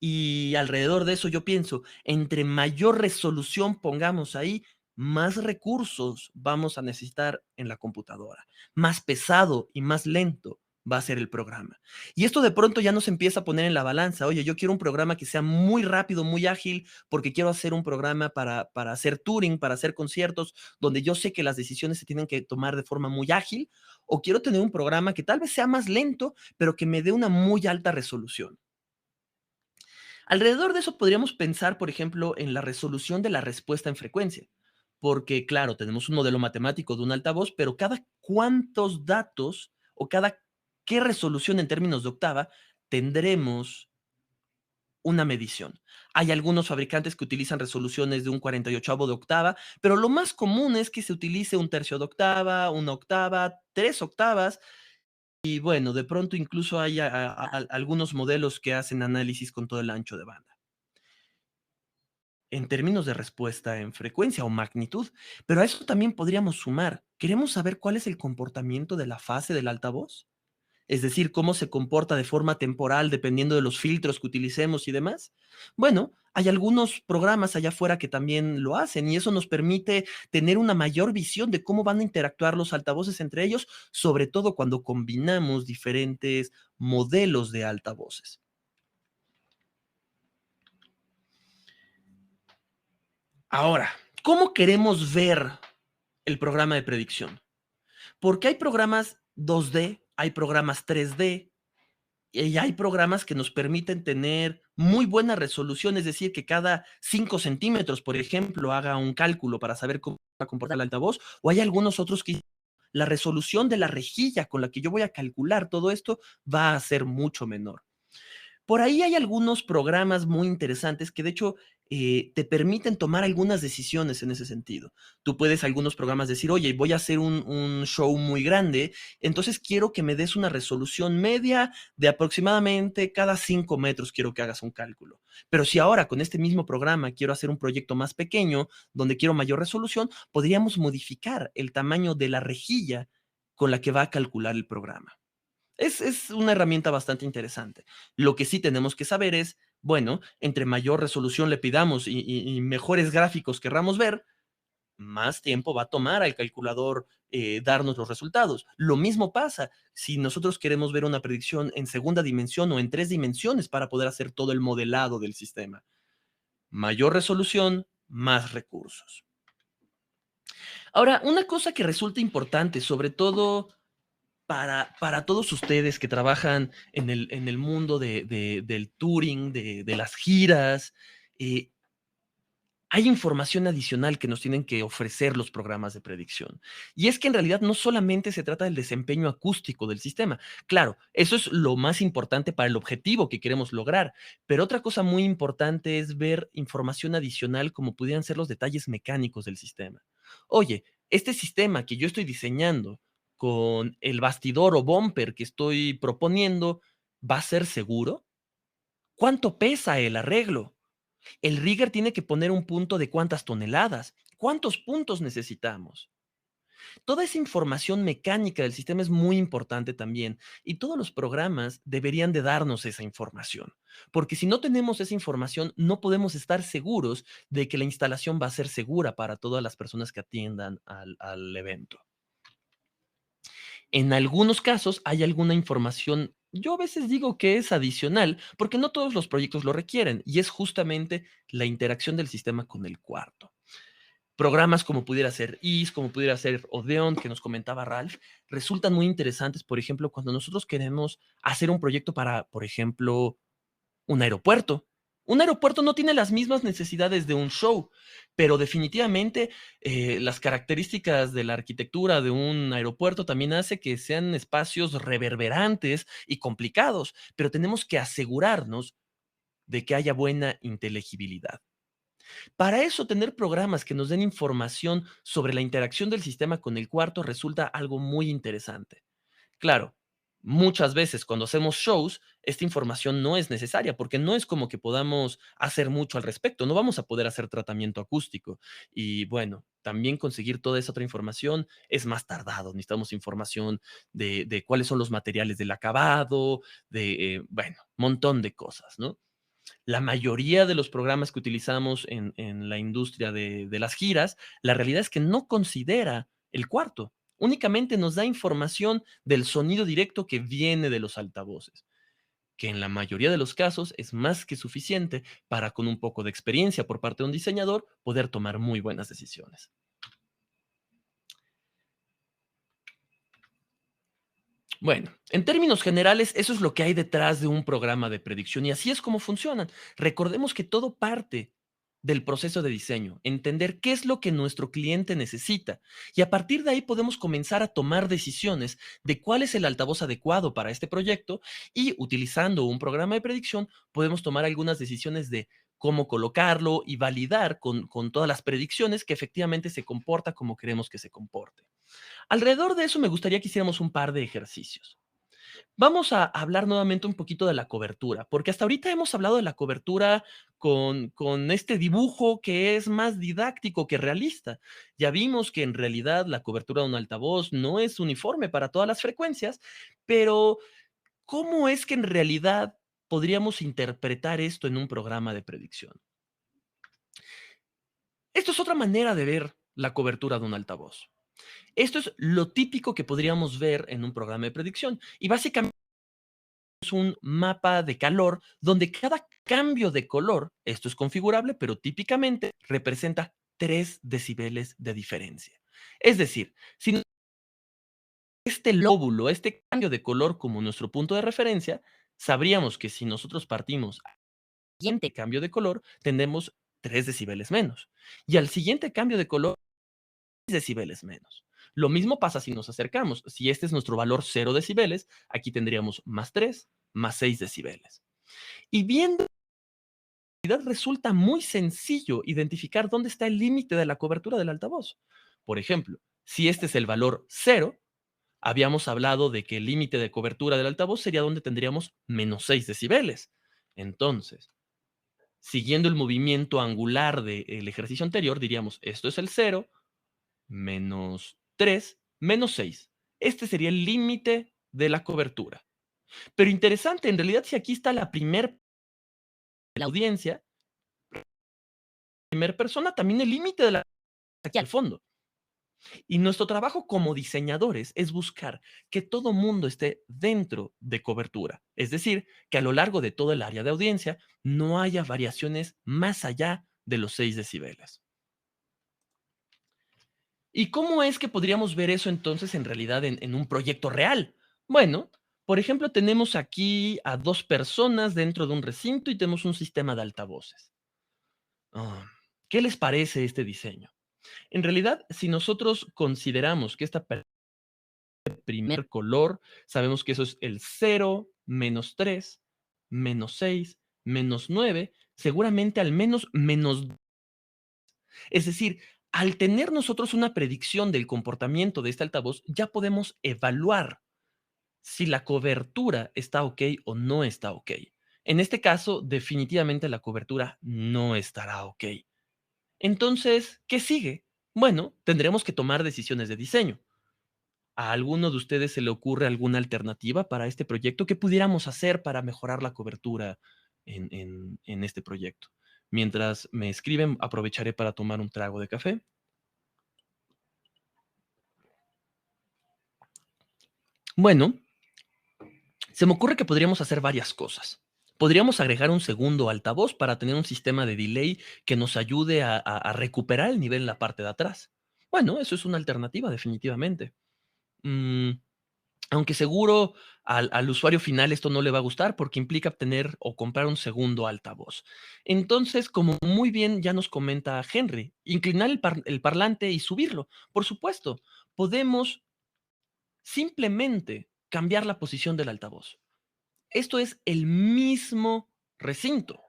Y alrededor de eso yo pienso, entre mayor resolución pongamos ahí, más recursos vamos a necesitar en la computadora. Más pesado y más lento va a ser el programa. Y esto de pronto ya nos empieza a poner en la balanza. Oye, yo quiero un programa que sea muy rápido, muy ágil, porque quiero hacer un programa para hacer Turing, para hacer conciertos, donde yo sé que las decisiones se tienen que tomar de forma muy ágil. O quiero tener un programa que tal vez sea más lento, pero que me dé una muy alta resolución. Alrededor de eso podríamos pensar, por ejemplo, en la resolución de la respuesta en frecuencia, porque claro, tenemos un modelo matemático de un altavoz, pero cada cuántos datos o cada qué resolución en términos de octava tendremos una medición. Hay algunos fabricantes que utilizan resoluciones de un 48avo de octava, pero lo más común es que se utilice un tercio de octava, una octava, 3 octavas, y bueno, de pronto incluso hay algunos modelos que hacen análisis con todo el ancho de banda, en términos de respuesta en frecuencia o magnitud. Pero a eso también podríamos sumar, ¿queremos saber cuál es el comportamiento de la fase del altavoz? Es decir, cómo se comporta de forma temporal dependiendo de los filtros que utilicemos y demás. Bueno, hay algunos programas allá afuera que también lo hacen y eso nos permite tener una mayor visión de cómo van a interactuar los altavoces entre ellos, sobre todo cuando combinamos diferentes modelos de altavoces. Ahora, ¿cómo queremos ver el programa de predicción? Porque hay programas 2D, hay programas 3D, y hay programas que nos permiten tener muy buena resolución, es decir, que cada 5 centímetros, por ejemplo, haga un cálculo para saber cómo va a comportar el altavoz, o hay algunos otros que la resolución de la rejilla con la que yo voy a calcular todo esto va a ser mucho menor. Por ahí hay algunos programas muy interesantes que de hecho te permiten tomar algunas decisiones en ese sentido. Tú puedes algunos programas decir, oye, voy a hacer un show muy grande, entonces quiero que me des una resolución media de aproximadamente cada 5 metros, quiero que hagas un cálculo. Pero si ahora con este mismo programa quiero hacer un proyecto más pequeño, donde quiero mayor resolución, podríamos modificar el tamaño de la rejilla con la que va a calcular el programa. Es una herramienta bastante interesante. Lo que sí tenemos que saber es, bueno, entre mayor resolución le pidamos y mejores gráficos querramos ver, más tiempo va a tomar al calculador darnos los resultados. Lo mismo pasa si nosotros queremos ver una predicción en segunda dimensión o en 3 dimensiones para poder hacer todo el modelado del sistema. Mayor resolución, más recursos. Ahora, una cosa que resulta importante, sobre todo para todos ustedes que trabajan en el mundo del touring, de las giras, eh, hay información adicional que nos tienen que ofrecer los programas de predicción. Y es que en realidad no solamente se trata del desempeño acústico del sistema. Claro, eso es lo más importante para el objetivo que queremos lograr, pero otra cosa muy importante es ver información adicional como pudieran ser los detalles mecánicos del sistema. Oye, este sistema que yo estoy diseñando con el bastidor o bumper que estoy proponiendo, ¿va a ser seguro? ¿Cuánto pesa el arreglo? El rigger tiene que poner un punto de cuántas toneladas, cuántos puntos necesitamos. Toda esa información mecánica del sistema es muy importante también y todos los programas deberían de darnos esa información, porque si no tenemos esa información no podemos estar seguros de que la instalación va a ser segura para todas las personas que atiendan al evento. En algunos casos hay alguna información, yo a veces digo que es adicional, porque no todos los proyectos lo requieren, y es justamente la interacción del sistema con el cuarto. Programas como pudiera ser IS, como pudiera ser Odeon, que nos comentaba Ralph, resultan muy interesantes, por ejemplo, cuando nosotros queremos hacer un proyecto para, por ejemplo, un aeropuerto. Un aeropuerto no tiene las mismas necesidades de un show, pero definitivamente las características de la arquitectura de un aeropuerto también hace que sean espacios reverberantes y complicados, pero tenemos que asegurarnos de que haya buena inteligibilidad. Para eso, tener programas que nos den información sobre la interacción del sistema con el cuarto resulta algo muy interesante. Claro, muchas veces cuando hacemos shows, esta información no es necesaria porque no es como que podamos hacer mucho al respecto, no vamos a poder hacer tratamiento acústico. Y bueno, también conseguir toda esa otra información es más tardado. Necesitamos información de cuáles son los materiales del acabado, bueno, montón de cosas, ¿no? La mayoría de los programas que utilizamos en la industria de las giras, la realidad es que no considera el cuarto, únicamente nos da información del sonido directo que viene de los altavoces, que en la mayoría de los casos es más que suficiente para, con un poco de experiencia por parte de un diseñador, poder tomar muy buenas decisiones. Bueno, en términos generales, eso es lo que hay detrás de un programa de predicción y así es como funcionan. Recordemos que todo parte del proceso de diseño, entender qué es lo que nuestro cliente necesita y a partir de ahí podemos comenzar a tomar decisiones de cuál es el altavoz adecuado para este proyecto y utilizando un programa de predicción podemos tomar algunas decisiones de cómo colocarlo y validar con todas las predicciones que efectivamente se comporta como queremos que se comporte. Alrededor de eso me gustaría que hiciéramos un par de ejercicios. Vamos a hablar nuevamente un poquito de la cobertura, porque hasta ahorita hemos hablado de la cobertura con este dibujo que es más didáctico que realista. Ya vimos que en realidad la cobertura de un altavoz no es uniforme para todas las frecuencias, pero ¿cómo es que en realidad podríamos interpretar esto en un programa de predicción? Esto es otra manera de ver la cobertura de un altavoz. Esto es lo típico que podríamos ver en un programa de predicción y básicamente es un mapa de calor donde cada cambio de color, esto es configurable, pero típicamente representa 3 decibeles de diferencia. Es decir, si este lóbulo, este cambio de color como nuestro punto de referencia, sabríamos que si nosotros partimos al siguiente cambio de color, tendremos 3 decibeles menos. Y al siguiente cambio de color, 6 decibeles menos. Lo mismo pasa si nos acercamos. Si este es nuestro valor 0 decibeles, aquí tendríamos más 3, más 6 decibeles. Y viendo, en realidad resulta muy sencillo identificar dónde está el límite de la cobertura del altavoz. Por ejemplo, si este es el valor 0, habíamos hablado de que el límite de cobertura del altavoz sería donde tendríamos menos 6 decibeles. Entonces, siguiendo el movimiento angular del ejercicio anterior, diríamos, esto es el 0, menos 3, menos 6. Este sería el límite de la cobertura. Pero interesante, en realidad, si aquí está la primera audiencia, primera persona, también el límite de la aquí al fondo. Y nuestro trabajo como diseñadores es buscar que todo mundo esté dentro de cobertura. Es decir, que a lo largo de todo el área de audiencia no haya variaciones más allá de los 6 decibeles. ¿Y cómo es que podríamos ver eso entonces en realidad en un proyecto real? Bueno, por ejemplo, tenemos aquí a 2 personas dentro de un recinto y tenemos un sistema de altavoces. Ah, ¿Qué les parece este diseño? En realidad, si nosotros consideramos que esta primer color, sabemos que eso es el 0, menos 3, menos 6, menos 9, seguramente al menos menos. Es decir, al tener nosotros una predicción del comportamiento de este altavoz, ya podemos evaluar si la cobertura está ok o no está ok. En este caso, definitivamente la cobertura no estará ok. Entonces, ¿qué sigue? Bueno, tendremos que tomar decisiones de diseño. ¿A alguno de ustedes se le ocurre alguna alternativa para este proyecto? ¿Qué pudiéramos hacer para mejorar la cobertura en este proyecto? Mientras me escriben, aprovecharé para tomar un trago de café. Bueno, se me ocurre que podríamos hacer varias cosas. Podríamos agregar un segundo altavoz para tener un sistema de delay que nos ayude a recuperar el nivel en la parte de atrás. Bueno, eso es una alternativa, definitivamente. Mm, Aunque seguro al usuario final esto no le va a gustar porque implica tener o comprar un segundo altavoz. Entonces, como muy bien ya nos comenta Henry, inclinar el parlante y subirlo. Por supuesto, podemos simplemente cambiar la posición del altavoz. Esto es el mismo recinto.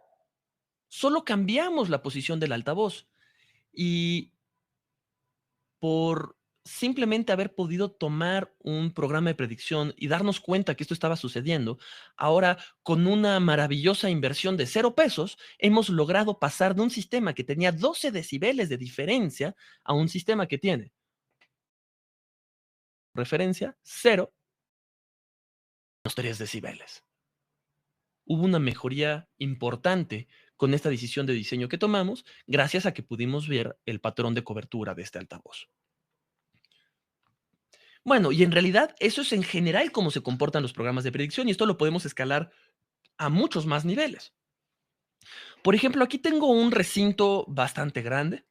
Solo cambiamos la posición del altavoz y por simplemente haber podido tomar un programa de predicción y darnos cuenta que esto estaba sucediendo, ahora con una maravillosa inversión de 0 pesos, hemos logrado pasar de un sistema que tenía 12 decibeles de diferencia a un sistema que tiene referencia 0 menos 3 decibeles. Hubo una mejoría importante con esta decisión de diseño que tomamos gracias a que pudimos ver el patrón de cobertura de este altavoz. Bueno, y en realidad eso es en general cómo se comportan los programas de predicción y esto lo podemos escalar a muchos más niveles. Por ejemplo, aquí tengo un recinto bastante grande.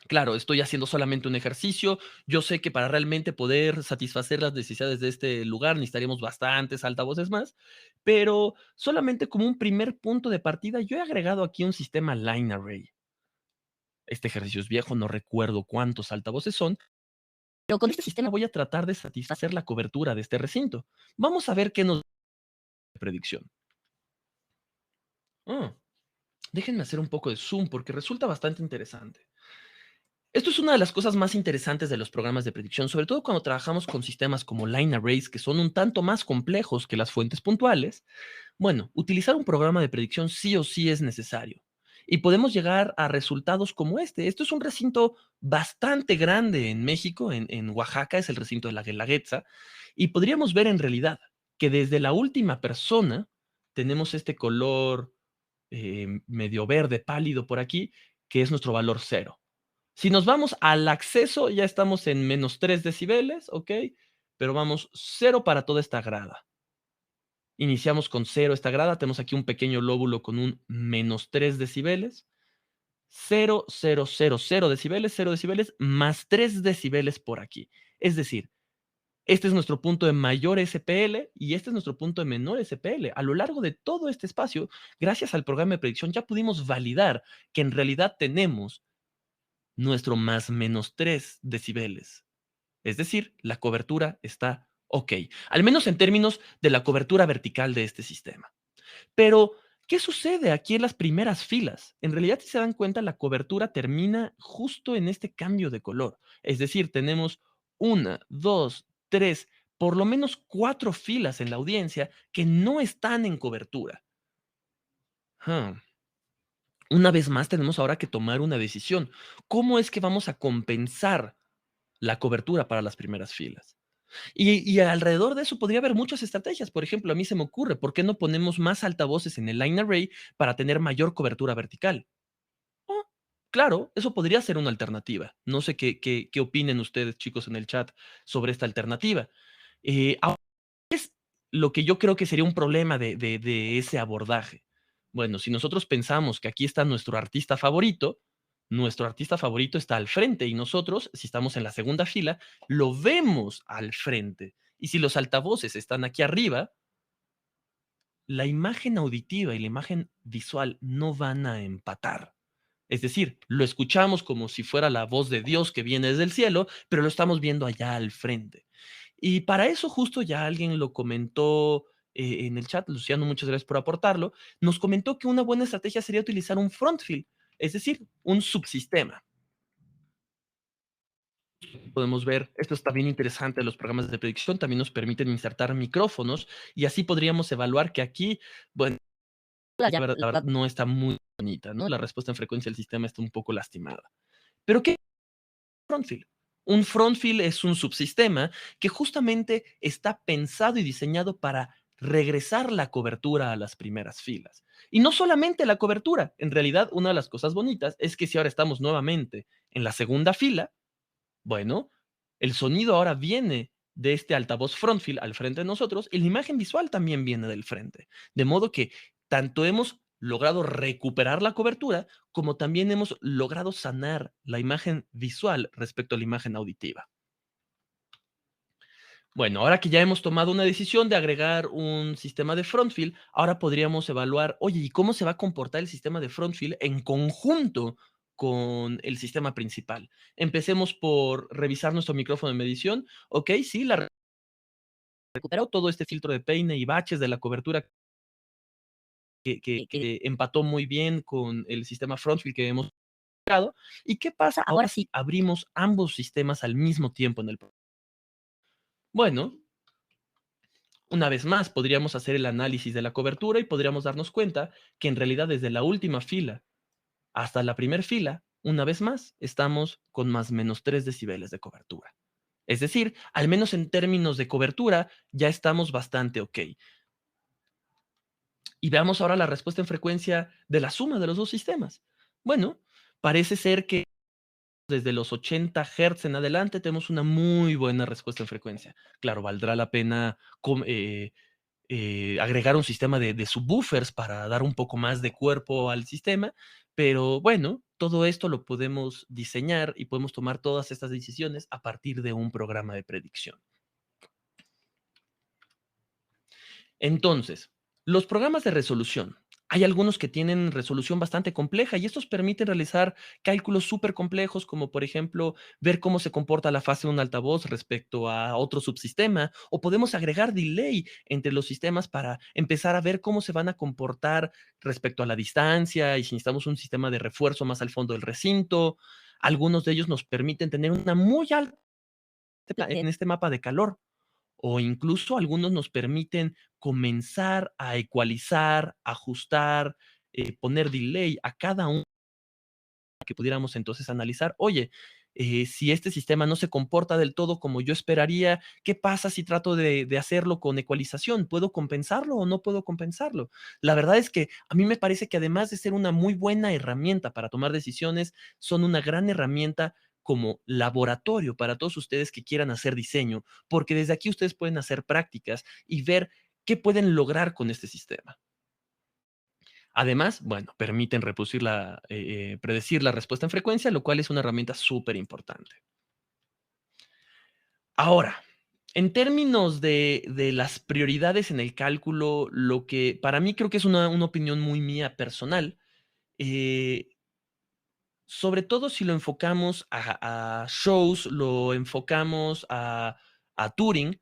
Claro, estoy haciendo solamente un ejercicio. Yo sé que para realmente poder satisfacer las necesidades de este lugar necesitaríamos bastantes altavoces más, pero solamente como un primer punto de partida, yo he agregado aquí un sistema Line Array. Este ejercicio es viejo, no recuerdo cuántos altavoces son, pero con este sistema voy a tratar de satisfacer la cobertura de este recinto. Vamos a ver qué nos da de predicción. Ah, déjenme hacer un poco de zoom porque resulta bastante interesante. Esto es una de las cosas más interesantes de los programas de predicción, sobre todo cuando trabajamos con sistemas como line arrays, que son un tanto más complejos que las fuentes puntuales. Bueno, utilizar un programa de predicción sí o sí es necesario. Y podemos llegar a resultados como este. Esto es un recinto bastante grande en México, en Oaxaca, es el recinto de la Guelaguetza, y podríamos ver en realidad que desde la última persona tenemos este color medio verde pálido por aquí, que es nuestro valor cero. Si nos vamos al acceso, ya estamos en menos 3 decibeles, ¿ok? Pero vamos cero para toda esta grada. Iniciamos con cero esta grada, tenemos aquí un pequeño lóbulo con un menos 3 decibeles, cero, cero, cero, cero decibeles, más 3 decibeles por aquí. Es decir, este es nuestro punto de mayor SPL y este es nuestro punto de menor SPL. A lo largo de todo este espacio, gracias al programa de predicción, ya pudimos validar que en realidad tenemos nuestro más menos 3 decibeles. Es decir, la cobertura está ok, al menos en términos de la cobertura vertical de este sistema. Pero, ¿qué sucede aquí en las primeras filas? En realidad, si se dan cuenta, la cobertura termina justo en este cambio de color. Es decir, tenemos una, dos, tres, por lo menos 4 filas en la audiencia que no están en cobertura. Ah, una vez más, tenemos ahora que tomar una decisión. ¿Cómo es que vamos a compensar la cobertura para las primeras filas? Y alrededor de eso podría haber muchas estrategias. Por ejemplo, a mí se me ocurre, ¿por qué no ponemos más altavoces en el line array para tener mayor cobertura vertical? Oh, claro, eso podría ser una alternativa. No sé qué opinen ustedes, chicos, en el chat sobre esta alternativa. Ahora, ¿qué es lo que yo creo que sería un problema de ese abordaje? Bueno, si nosotros pensamos que aquí está nuestro artista favorito está al frente y nosotros, si estamos en la segunda fila, lo vemos al frente. Y si los altavoces están aquí arriba, la imagen auditiva y la imagen visual no van a empatar. Es decir, lo escuchamos como si fuera la voz de Dios que viene desde el cielo, pero lo estamos viendo allá al frente. Y para eso justo ya alguien lo comentó en el chat, Luciano, muchas gracias por aportarlo, nos comentó que una buena estrategia sería utilizar un front field, es decir, un subsistema. Podemos ver, esto está bien interesante, los programas de predicción también nos permiten insertar micrófonos y así podríamos evaluar que aquí, bueno, la verdad no está muy bonita, ¿no? La respuesta en frecuencia del sistema está un poco lastimada. Pero ¿qué es un front field? Un front field es un subsistema que justamente está pensado y diseñado para regresar la cobertura a las primeras filas. Y no solamente la cobertura, en realidad una de las cosas bonitas es que si ahora estamos nuevamente en la segunda fila, bueno, el sonido ahora viene de este altavoz front field al frente de nosotros y la imagen visual también viene del frente. De modo que tanto hemos logrado recuperar la cobertura como también hemos logrado sanar la imagen visual respecto a la imagen auditiva. Bueno, ahora que ya hemos tomado una decisión de agregar un sistema de front field, ahora podríamos evaluar, oye, ¿y cómo se va a comportar el sistema de front field en conjunto con el sistema principal? Empecemos por revisar nuestro micrófono de medición. Ok, sí, recuperó todo este filtro de peine y baches de la cobertura que empató muy bien con el sistema front field que hemos creado. ¿Y qué pasa ahora si abrimos ambos sistemas al mismo tiempo en el programa? Bueno, una vez más, podríamos hacer el análisis de la cobertura y podríamos darnos cuenta que en realidad desde la última fila hasta la primera fila, una vez más, estamos con más menos 3 decibeles de cobertura. Es decir, al menos en términos de cobertura, ya estamos bastante ok. Y veamos ahora la respuesta en frecuencia de la suma de los dos sistemas. Bueno, parece ser que desde los 80 Hz en adelante tenemos una muy buena respuesta en frecuencia. Claro, valdrá la pena agregar un sistema de subwoofers para dar un poco más de cuerpo al sistema, Pero bueno, todo esto lo podemos diseñar y podemos tomar todas estas decisiones a partir de un programa de predicción. Entonces, los programas de resolución. Hay algunos que tienen resolución bastante compleja y estos permiten realizar cálculos súper complejos, como por ejemplo ver cómo se comporta la fase de un altavoz respecto a otro subsistema, o podemos agregar delay entre los sistemas para empezar a ver cómo se van a comportar respecto a la distancia y si necesitamos un sistema de refuerzo más al fondo del recinto. Algunos de ellos nos permiten tener una muy alta en este mapa de calor o incluso algunos nos permiten comenzar a ecualizar, ajustar, poner delay a cada uno que pudiéramos entonces analizar. Oye, si este sistema no se comporta del todo como yo esperaría, ¿qué pasa si trato de hacerlo con ecualización? ¿Puedo compensarlo o no puedo compensarlo? La verdad es que a mí me parece que además de ser una muy buena herramienta para tomar decisiones, son una gran herramienta como laboratorio para todos ustedes que quieran hacer diseño, porque desde aquí ustedes pueden hacer prácticas y ver qué pueden lograr con este sistema. Además, bueno, permiten predecir la respuesta en frecuencia, lo cual es una herramienta súper importante. Ahora, en términos de las prioridades en el cálculo, lo que para mí creo que es una opinión muy mía personal, eh, sobre todo si lo enfocamos a shows, lo enfocamos a Turing,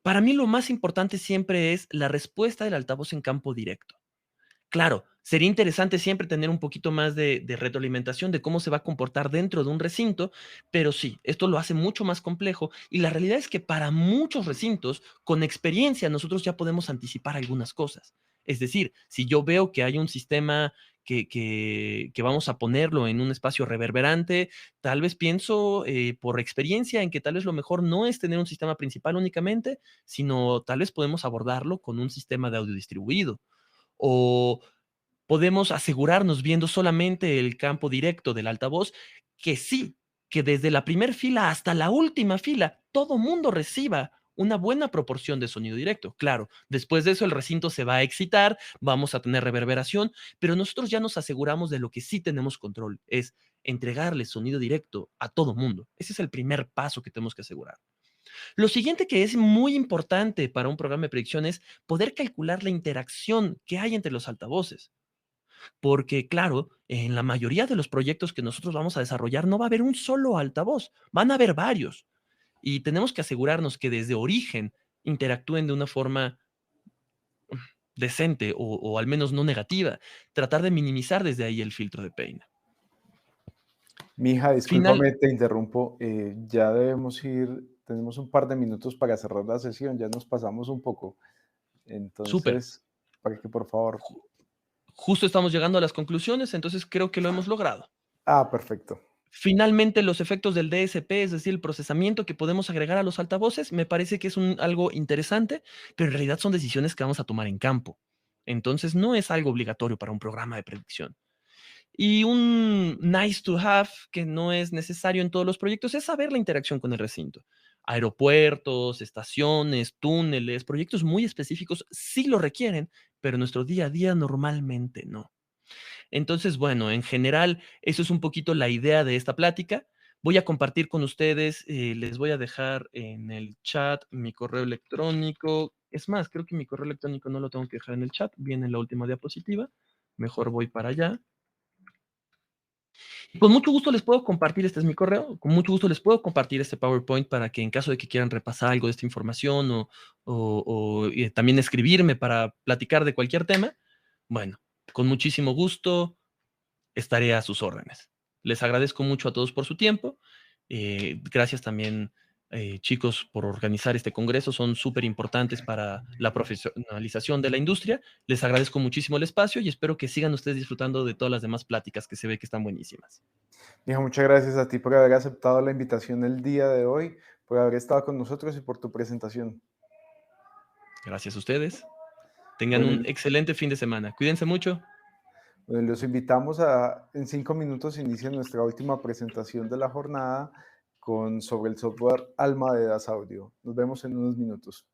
para mí lo más importante siempre es la respuesta del altavoz en campo directo. Claro, sería interesante siempre tener un poquito más de retroalimentación de cómo se va a comportar dentro de un recinto, pero sí, esto lo hace mucho más complejo y la realidad es que para muchos recintos, con experiencia, nosotros ya podemos anticipar algunas cosas. Es decir, si yo veo que hay un sistema que vamos a ponerlo en un espacio reverberante, tal vez pienso por experiencia en que tal vez lo mejor no es tener un sistema principal únicamente, sino tal vez podemos abordarlo con un sistema de audio distribuido o podemos asegurarnos viendo solamente el campo directo del altavoz que sí, que desde la primer fila hasta la última fila, todo mundo reciba una buena proporción de sonido directo. Claro, después de eso el recinto se va a excitar, vamos a tener reverberación, pero nosotros ya nos aseguramos de lo que sí tenemos control, es entregarle sonido directo a todo mundo. Ese es el primer paso que tenemos que asegurar. Lo siguiente que es muy importante para un programa de predicción es poder calcular la interacción que hay entre los altavoces. Porque, claro, en la mayoría de los proyectos que nosotros vamos a desarrollar no va a haber un solo altavoz, van a haber varios. Y tenemos que asegurarnos que desde origen interactúen de una forma decente o al menos no negativa. Tratar de minimizar desde ahí el filtro de peine. Mija, Final, discúlpame, te interrumpo. Ya debemos ir, tenemos un par de minutos para cerrar la sesión, ya nos pasamos un poco. súper. Entonces, para que por favor. Justo estamos llegando a las conclusiones, entonces creo que lo hemos logrado. Ah, perfecto. Finalmente, los efectos del DSP, es decir, el procesamiento que podemos agregar a los altavoces, me parece que es algo interesante, pero en realidad son decisiones que vamos a tomar en campo. Entonces, no es algo obligatorio para un programa de predicción. Y un nice to have, que no es necesario en todos los proyectos, es saber la interacción con el recinto. Aeropuertos, estaciones, túneles, proyectos muy específicos sí lo requieren, pero en nuestro día a día normalmente no. Entonces, bueno, en general, eso es un poquito la idea de esta plática. Voy a compartir con ustedes, les voy a dejar en el chat mi correo electrónico. Es más, creo que mi correo electrónico no lo tengo que dejar en el chat, viene en la última diapositiva. Mejor voy para allá. Con mucho gusto les puedo compartir, este es mi correo, con mucho gusto les puedo compartir este PowerPoint para que en caso de que quieran repasar algo de esta información o también escribirme para platicar de cualquier tema, bueno, con muchísimo gusto estaré a sus órdenes. Les agradezco mucho a todos por su tiempo. Gracias también, chicos, por organizar este congreso. Son súper importantes para la profesionalización de la industria. Les agradezco muchísimo el espacio y espero que sigan ustedes disfrutando de todas las demás pláticas que se ve que están buenísimas. Mija, muchas gracias a ti por haber aceptado la invitación el día de hoy, por haber estado con nosotros y por tu presentación. Gracias a ustedes. Tengan un Bueno, excelente fin de semana. Cuídense mucho. bueno, los invitamos a, en 5 minutos inicia nuestra última presentación de la jornada sobre el software Alma de Das Audio. Nos vemos en unos minutos.